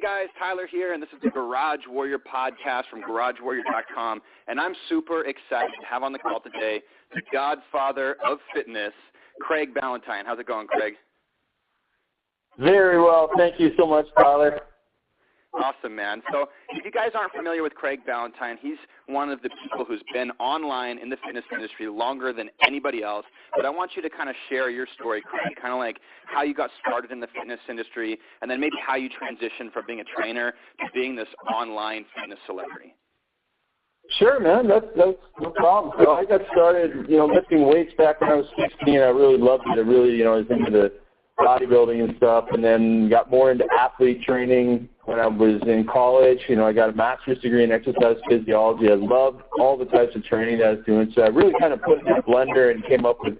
guys, Tyler here, and this is the Garage Warrior podcast from GarageWarrior.com, and I'm super excited to have on the call today the godfather of fitness, Craig Ballantyne. How's it going, Craig? Very well. Thank you so much, Tyler. Awesome, man. So if you guys aren't familiar with Craig Ballantyne, he's one of the people who's been online in the fitness industry longer than anybody else. But I want you to kind of share your story, Craig, kind of like how you got started in the fitness industry and then maybe how you transitioned from being a trainer to being this online fitness celebrity. Sure, man. That's no problem. So I got started, lifting weights back when I was 16. I really loved it. I really, was into the bodybuilding and stuff, and then got more into athlete training when I was in college. I got a master's degree in exercise physiology. I loved all the types of training that I was doing, so I really kind of put it in a blender and came up with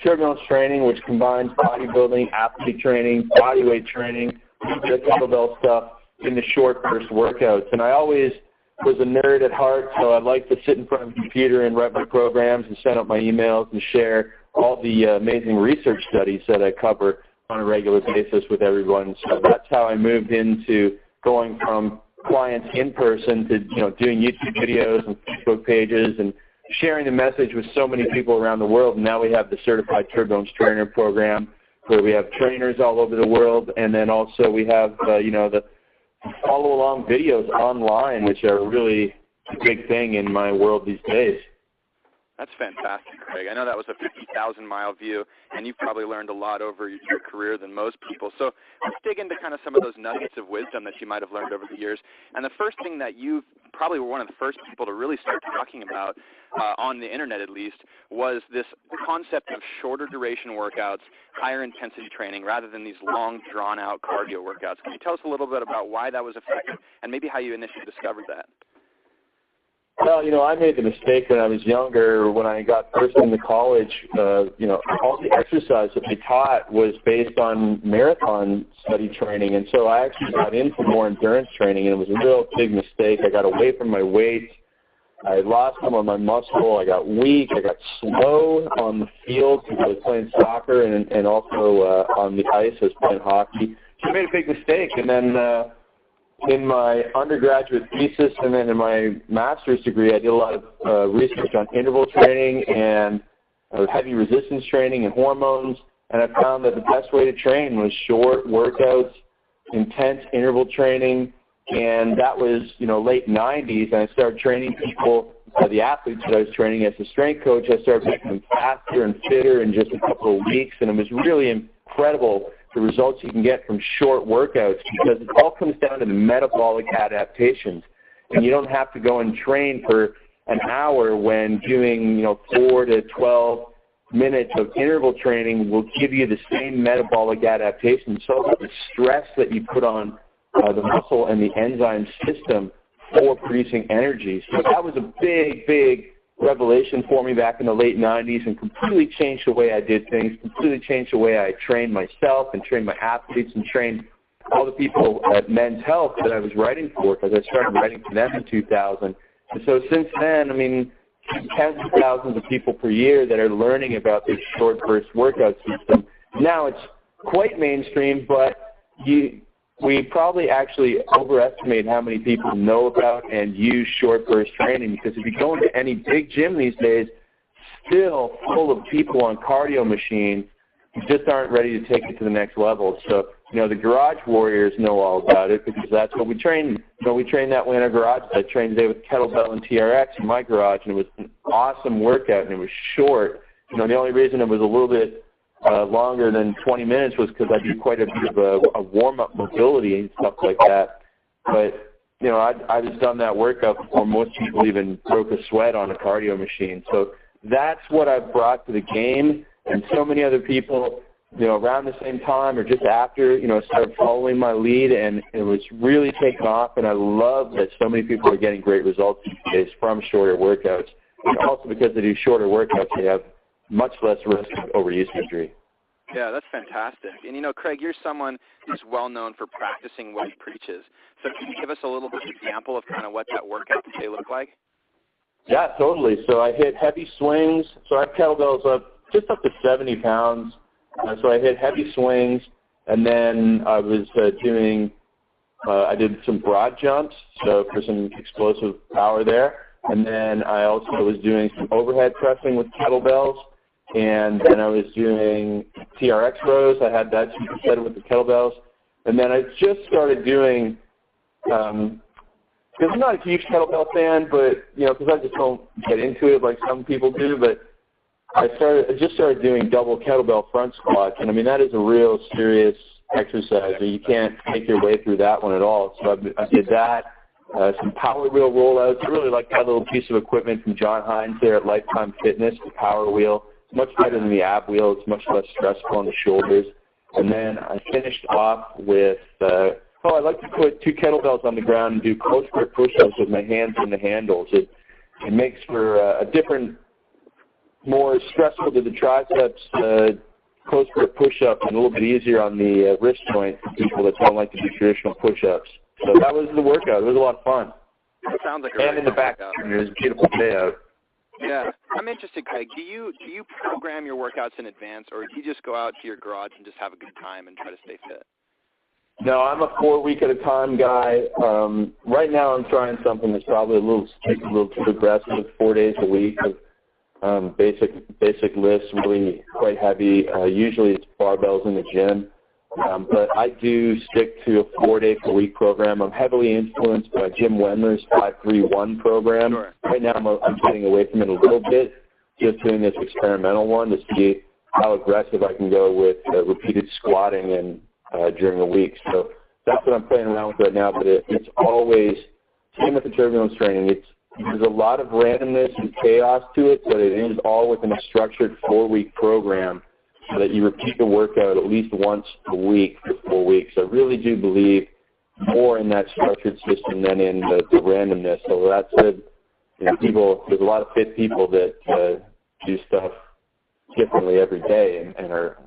turbulence training, which combines bodybuilding, athlete training, bodyweight training, the kettlebell stuff in the short burst workouts. And I always was a nerd at heart, so I liked to sit in front of a computer and write my programs and send out my emails and share all the amazing research studies that I cover on a regular basis with everyone. So that's how I moved into going from clients in person to, doing YouTube videos and Facebook pages and sharing the message with so many people around the world. And now we have the Certified Turbulence Trainer program where we have trainers all over the world. And then also we have, the follow-along videos online, which are really a big thing in my world these days. That's fantastic, Craig. I know that was a 50,000-mile view, and you've probably learned a lot over your career than most people. So let's dig into kind of some of those nuggets of wisdom that you might have learned over the years. And the first thing that you probably were one of the first people to really start talking about, on the internet at least, was this concept of shorter duration workouts, higher intensity training, rather than these long, drawn-out cardio workouts. Can you tell us a little bit about why that was effective and maybe how you initially discovered that? Well, I made the mistake when I was younger. When I got first into college, all the exercise that they taught was based on marathon study training. And so I actually got into more endurance training, and it was a real big mistake. I got away from my weight. I lost some of my muscle. I got weak. I got slow on the field because I was playing soccer and also on the ice I was playing hockey. So I made a big mistake. And then in my undergraduate thesis and then in my master's degree, I did a lot of research on interval training and heavy resistance training and hormones, and I found that the best way to train was short workouts, intense interval training, and that was, late 90s, and I started training people, the athletes that I was training as a strength coach. I started making them faster and fitter in just a couple of weeks, and it was really incredible the results you can get from short workouts, because it all comes down to the metabolic adaptations. And you don't have to go and train for an hour when doing, 4 to 12 minutes of interval training will give you the same metabolic adaptation. So the stress that you put on the muscle and the enzyme system for producing energy. So that was a big, big revelation for me back in the late 90s, and completely changed the way I did things, completely changed the way I trained myself and trained my athletes and trained all the people at Men's Health that I was writing for, because I started writing for them in 2000. And so since then, tens of thousands of people per year that are learning about this short burst workout system. Now it's quite mainstream, but we probably actually overestimate how many people know about and use short burst training, because if you go into any big gym these days, still full of people on cardio machines who just aren't ready to take it to the next level. So, the Garage Warriors know all about it, because that's what we train. We train that way in our garage. I trained today with kettlebell and TRX in my garage, and it was an awesome workout, and it was short. The only reason it was a little bit longer than 20 minutes was because I do quite a bit of a warm-up mobility and stuff like that. But, I just done that workout before most people even broke a sweat on a cardio machine. So that's what I've brought to the game, and so many other people, around the same time or just after, started following my lead, and it was really taking off, and I love that so many people are getting great results these days from shorter workouts. And also because they do shorter workouts, they have much less risk of overuse injury. Yeah, that's fantastic. And, Craig, you're someone who's well known for practicing what he preaches. So can you give us a little bit of an example of kind of what that workout today looked like? Yeah, totally. So I hit heavy swings. So I have kettlebells just up to 70 pounds. So I hit heavy swings, and then I was doing I did some broad jumps, so for some explosive power there. And then I also was doing some overhead pressing with kettlebells. And then I was doing TRX rows. I had that superset with the kettlebells. And then I just started doing, because I'm not a huge kettlebell fan, but, because I just don't get into it like some people do, but I just started doing double kettlebell front squats. And, I mean, that is a real serious exercise. You can't take your way through that one at all. So I did that. Some power wheel rollouts. I really like that little piece of equipment from John Hines there at Lifetime Fitness, the power wheel. It's much better than the ab wheel. It's much less stressful on the shoulders. And then I finished off with, I like to put 2 kettlebells on the ground and do close grip push-ups with my hands in the handles. It makes for a different, more stressful to the triceps, close grip push-up and a little bit easier on the wrist joint for people that don't like to do traditional push-ups. So that was the workout. It was a lot of fun. It sounds like a really fun workout. And it was a beautiful day out. Yeah. I'm interested, Craig. Do you program your workouts in advance, or do you just go out to your garage and just have a good time and try to stay fit? No, I'm a 4-week-at-a-time guy. Right now I'm trying something that's probably a little too aggressive, 4 days a week of basic lifts, really quite heavy. Usually it's barbells in the gym. But I do stick to a 4-day-per-week program. I'm heavily influenced by Jim Wendler's 5-3-1 program. Sure. Right now I'm getting away from it a little bit, just doing this experimental one to see how aggressive I can go with repeated squatting and during the week. So that's what I'm playing around with right now. But it's always, same with the turbulence training, there's a lot of randomness and chaos to it, but it is all within a structured 4-week program, so that you repeat the workout at least once a week for 4 weeks. I really do believe more in that structured system than in the randomness. So that said, there's a lot of fit people that do stuff differently every day and are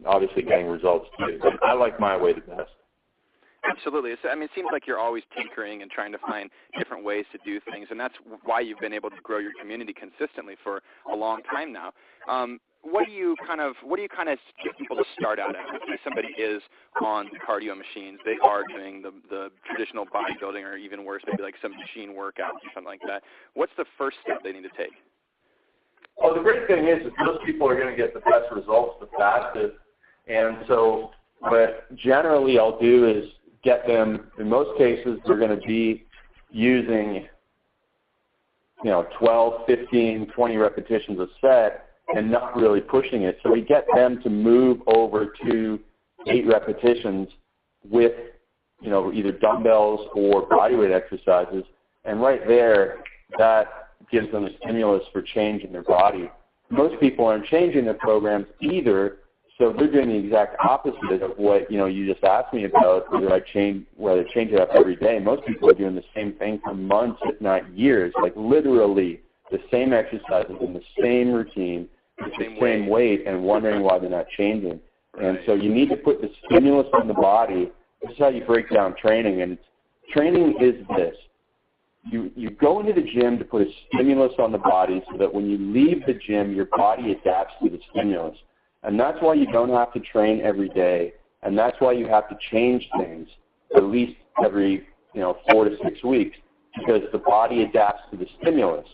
obviously getting results too. But I like my way the best. Absolutely. It seems like you're always tinkering and trying to find different ways to do things, and that's why you've been able to grow your community consistently for a long time now. What do you kind of get people to start out at? If somebody is on the cardio machines, they are doing the traditional bodybuilding, or even worse, maybe like some machine workouts or something like that. What's the first step they need to take? Well, the great thing is those people are going to get the best results the fastest. And so what generally I'll do is get them, in most cases, they're going to be using 12, 15, 20 repetitions a set and not really pushing it. So we get them to move over to 8 repetitions with, either dumbbells or bodyweight exercises. And right there, that gives them a stimulus for change in their body. Most people aren't changing their programs either, so they're doing the exact opposite of what, you just asked me about, whether I change it up every day. Most people are doing the same thing for months, if not years, like literally the same exercises in the same routine, with the same weight, and wondering why they're not changing. And so you need to put the stimulus on the body. This is how you break down training. And training is this. You go into the gym to put a stimulus on the body so that when you leave the gym, your body adapts to the stimulus. And that's why you don't have to train every day. And that's why you have to change things at least every 4 to 6 weeks, because the body adapts to the stimulus.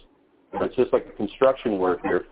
It's just like a construction worker.